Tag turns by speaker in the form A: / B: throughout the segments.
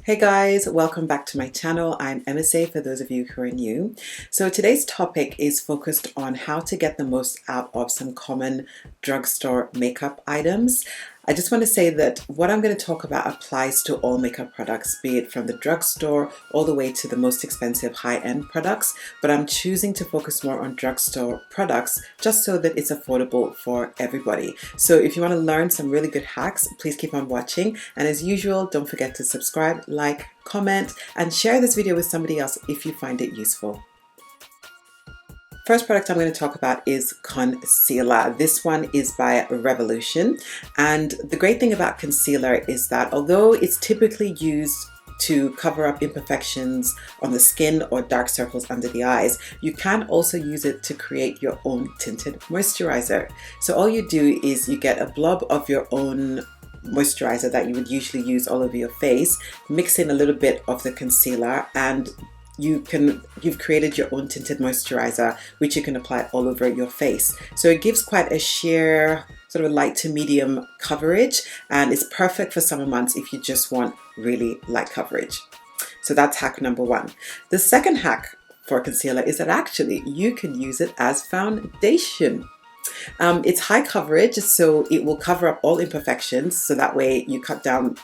A: Hey guys, welcome back to my channel. I'm MSA for those of you who are new. So today's topic is focused on how to get the most out of some common drugstore makeup items. I just want to say that what I'm going to talk about applies to all makeup products, be it from the drugstore all the way to the most expensive high-end products, but I'm choosing to focus more on drugstore products just so that it's affordable for everybody. So if you want to learn some really good hacks, please keep on watching. And as usual, don't forget to subscribe, like, comment, and share this video with somebody else if you find it useful. First product I'm going to talk about is concealer. This one is by Revolution, and the great thing about concealer is that although it's typically used to cover up imperfections on the skin or dark circles under the eyes, you can also use it to create your own tinted moisturizer. So all you do is you get a blob of your own moisturizer that you would usually use all over your face, mix in a little bit of the concealer, and you've created your own tinted moisturizer which you can apply all over your face. So it gives quite a sheer sort of light to medium coverage, and it's perfect for summer months if you just want really light coverage. So that's hack number one. The second hack for concealer is that actually you can use it as foundation. It's high coverage, so it will cover up all imperfections, so that way you cut down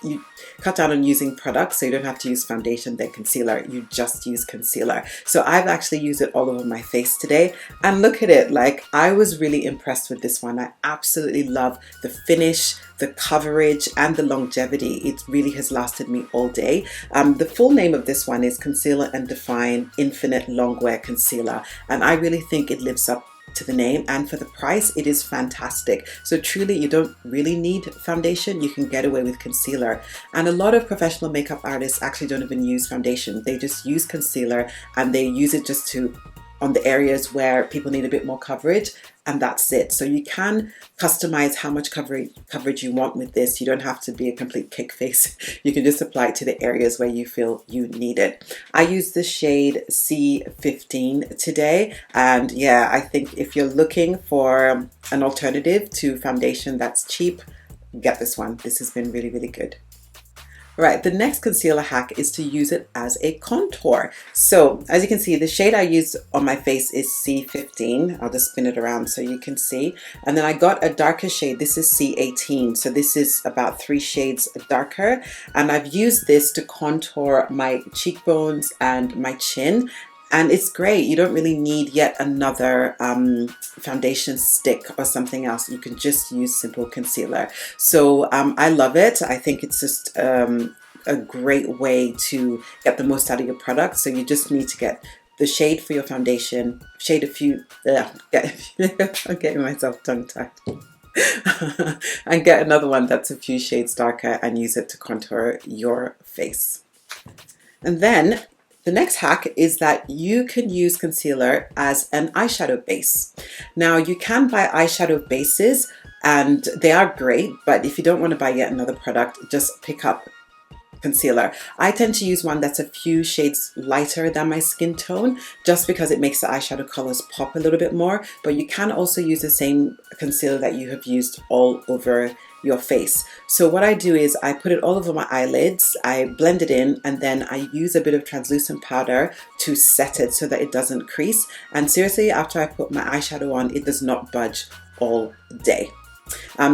A: on using products, so you don't have to use foundation then concealer, you just use concealer. So I've actually used it all over my face today, and look at it, like I was really impressed with this one. I absolutely love the finish, the coverage, and the longevity. It really has lasted me all day. The full name of this one is Concealer and Define Infinite Longwear Concealer, and I really think it lives up to the name, and for the price it is fantastic. So truly you don't really need foundation, you can get away with concealer. And a lot of professional makeup artists actually don't even use foundation, they just use concealer, and they use it just to on the areas where people need a bit more coverage, and that's it. So you can customize how much coverage you want with this. You don't have to be a complete cake face. You can just apply it to the areas where you feel you need it. I use the shade C15 today, and yeah, I think if you're looking for an alternative to foundation that's cheap, get this one. This has been really, really good. Right, the next concealer hack is to use it as a contour. So as you can see, the shade I use on my face is C15. I'll just spin it around so you can see. And then I got a darker shade. This is C18. So this is about 3 shades darker. And I've used this to contour my cheekbones and my chin. And it's great. You don't really need yet another foundation stick or something else. You can just use simple concealer. So I love it. I think it's just a great way to get the most out of your product. So you just need to get the shade for your foundation, I'm getting myself tongue-tied. And get another one that's a few shades darker and use it to contour your face. And then the next hack is that you can use concealer as an eyeshadow base. Now you can buy eyeshadow bases and they are great, but if you don't want to buy yet another product, just pick up concealer. I tend to use one that's a few shades lighter than my skin tone, just because it makes the eyeshadow colors pop a little bit more, but you can also use the same concealer that you have used all over your face. So what I do is I put it all over my eyelids, I blend it in, and then I use a bit of translucent powder to set it so that it doesn't crease. And seriously, after I put my eyeshadow on, it does not budge all day.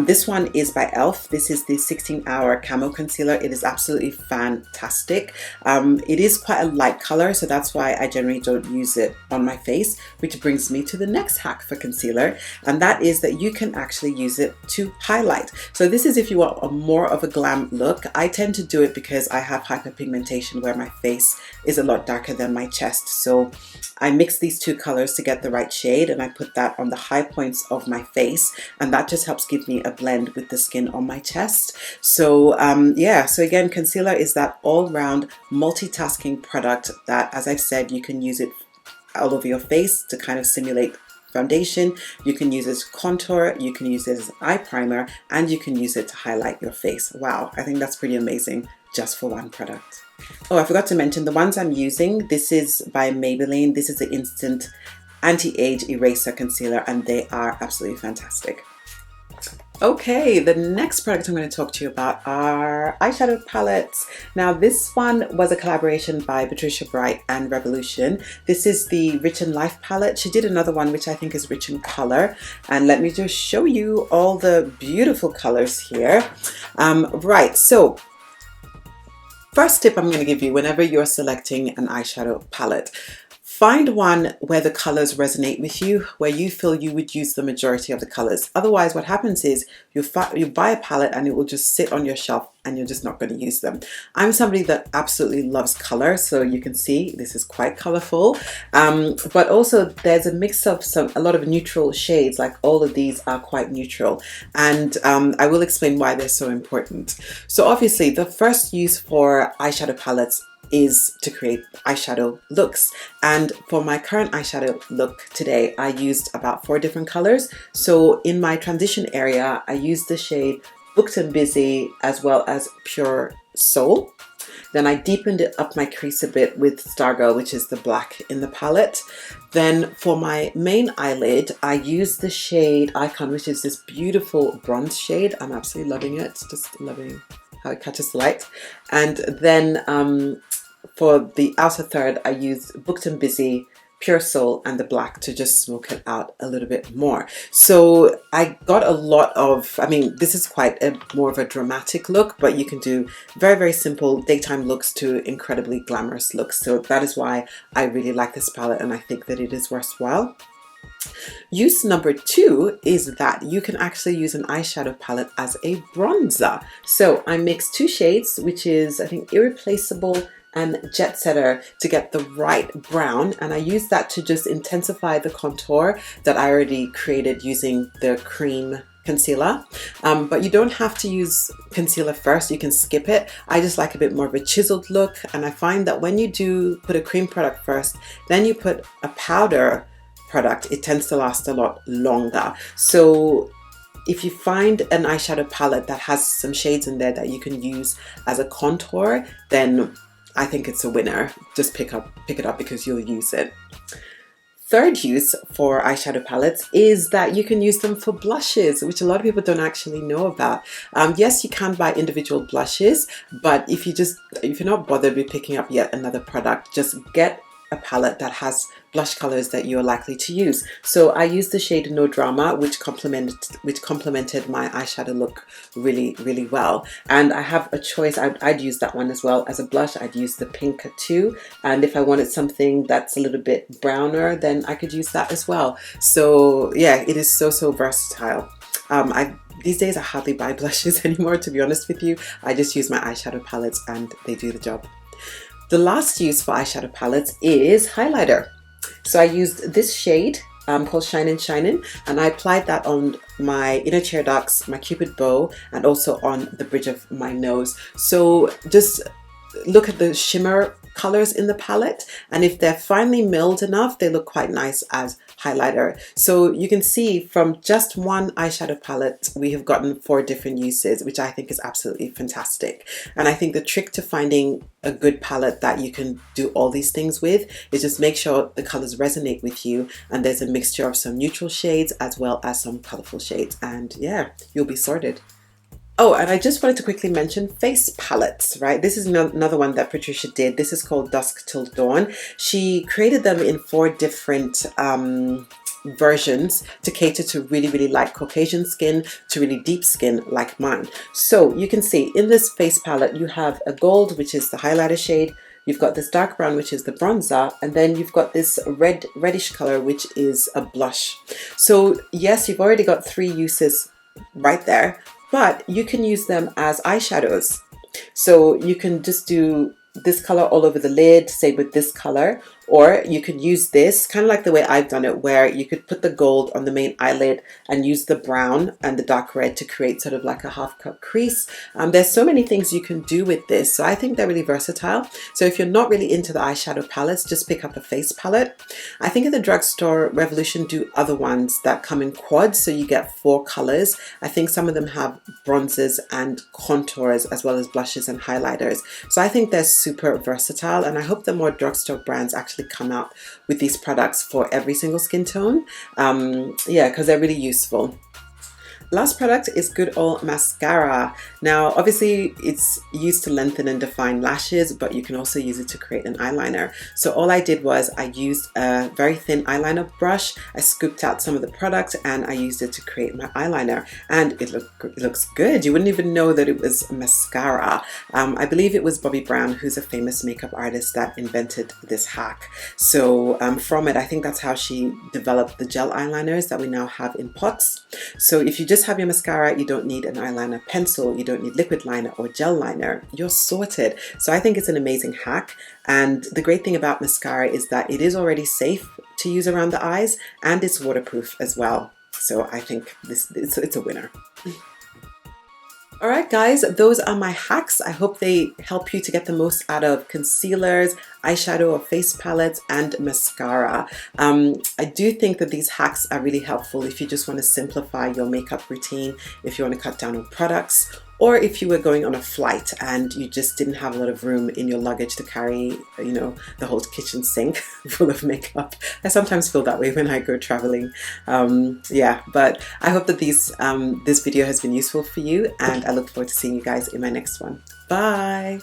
A: This one is by e.l.f. This is the 16-hour Camo Concealer. It is absolutely fantastic. It is quite a light color, so that's why I generally don't use it on my face, which brings me to the next hack for concealer, and that is that you can actually use it to highlight. So this is if you want a more of a glam look. I tend to do it because I have hyperpigmentation where my face is a lot darker than my chest. So I mix these two colors to get the right shade, and I put that on the high points of my face, and that just helps give me a blend with the skin on my chest. So yeah, so again, concealer is that all-round multitasking product that, as I've said, you can use it all over your face to kind of simulate foundation, you can use it to contour, you can use it as an eye primer, and you can use it to highlight your face. Wow, I think that's pretty amazing just for one product. Oh, I forgot to mention the ones I'm using. This is by Maybelline. This is the Instant Anti-Age Eraser Concealer, and they are absolutely fantastic. Okay, the next product I'm going to talk to you about are eyeshadow palettes. Now, this one was a collaboration by Patricia Bright and Revolution. This is the Rich in Life palette. She did another one which I think is rich in color. And let me just show you all the beautiful colors here. Right, so first tip I'm going to give you whenever you're selecting an eyeshadow palette. Find one where the colors resonate with you, where you feel you would use the majority of the colors. Otherwise, what happens is you buy a palette and it will just sit on your shelf and you're just not going to use them. I'm somebody that absolutely loves color, so you can see this is quite colorful. But also there's a mix of a lot of neutral shades, like all of these are quite neutral. And I will explain why they're so important. So obviously the first use for eyeshadow palettes is to create eyeshadow looks, and for my current eyeshadow look today I used about 4 different colors. So in my transition area I used the shade Booked and Busy as well as Pure Soul. Then I deepened it up my crease a bit with Stargirl, which is the black in the palette. Then for my main eyelid I used the shade Icon, which is this beautiful bronze shade. I'm absolutely loving it, just loving how it catches the light. And then for the outer third, I used Booked and Busy, Pure Soul, and the black to just smoke it out a little bit more. So I got a lot of, I mean, this is quite more of a dramatic look, but you can do very, very simple daytime looks to incredibly glamorous looks. So that is why I really like this palette and I think that it is worthwhile. Use number 2 is that you can actually use an eyeshadow palette as a bronzer. So I mixed 2 shades, which is I think Irreplaceable and Jet Setter, to get the right brown, and I use that to just intensify the contour that I already created using the cream concealer. But you don't have to use concealer first, you can skip it. I just like a bit more of a chiseled look, and I find that when you do put a cream product first, then you put a powder product, it tends to last a lot longer. So if you find an eyeshadow palette that has some shades in there that you can use as a contour, then I think it's a winner. Just pick it up because you'll use it. Third use for eyeshadow palettes is that you can use them for blushes, which a lot of people don't actually know about. Yes, you can buy individual blushes, but if you're not bothered with picking up yet another product, just get a palette that has blush colors that you're likely to use. So I used the shade No Drama, which complemented my eyeshadow look really, really well. And I have a choice. I'd use that one as well as a blush. I'd use the pink too. And if I wanted something that's a little bit browner, then I could use that as well. So yeah, it is so, so versatile. These days I hardly buy blushes anymore, to be honest with you. I just use my eyeshadow palettes and they do the job. The last use for eyeshadow palettes is highlighter. So I used this shade called Shinin' Shinin', and I applied that on my inner tear ducts, my cupid bow, and also on the bridge of my nose. So just look at the shimmer colors in the palette, and if they're finely milled enough, they look quite nice as highlighter. So you can see from just one eyeshadow palette we have gotten 4 different uses, which I think is absolutely fantastic. And I think the trick to finding a good palette that you can do all these things with is just make sure the colors resonate with you and there's a mixture of some neutral shades as well as some colorful shades, and yeah, you'll be sorted. Oh, and I just wanted to quickly mention face palettes, right? This is another one that Patricia did. This is called Dusk Till Dawn. She created them in 4 different versions to cater to really, really light Caucasian skin to really deep skin like mine. So you can see in this face palette, you have a gold, which is the highlighter shade. You've got this dark brown, which is the bronzer, and then you've got this reddish color, which is a blush. So yes, you've already got 3 uses right there, but you can use them as eyeshadows. So you can just do this color all over the lid, say with this color, or you could use this kind of like the way I've done it, where you could put the gold on the main eyelid and use the brown and the dark red to create sort of like a half cut crease. There's so many things you can do with this, so I think they're really versatile. So if you're not really into the eyeshadow palettes, just pick up a face palette. I think at the drugstore, Revolution do other ones that come in quads, so you get 4 colors. I think some of them have bronzers and contours as well as blushes and highlighters. So I think they're super versatile, and I hope that more drugstore brands actually come out with these products for every single skin tone. Yeah, because they're really useful. Last product is good old mascara. Now, obviously it's used to lengthen and define lashes, but you can also use it to create an eyeliner. So all I did was I used a very thin eyeliner brush, I scooped out some of the product and I used it to create my eyeliner, and it looks good. You wouldn't even know that it was mascara. I believe it was Bobbi Brown, who's a famous makeup artist, that invented this hack. So from it, I think that's how she developed the gel eyeliners that we now have in pots. So if you just have your mascara, you don't need an eyeliner pencil, you don't need liquid liner or gel liner, you're sorted. So I think it's an amazing hack, and the great thing about mascara is that it is already safe to use around the eyes and it's waterproof as well. So I think it's a winner. Alright guys, those are my hacks. I hope they help you to get the most out of concealers, eyeshadow or face palettes, and mascara. I do think that these hacks are really helpful if you just want to simplify your makeup routine, if you want to cut down on products, or if you were going on a flight and you just didn't have a lot of room in your luggage to carry, you know, the whole kitchen sink full of makeup. I sometimes feel that way when I go traveling. Yeah, but I hope that this video has been useful for you, and I look forward to seeing you guys in my next one. Bye!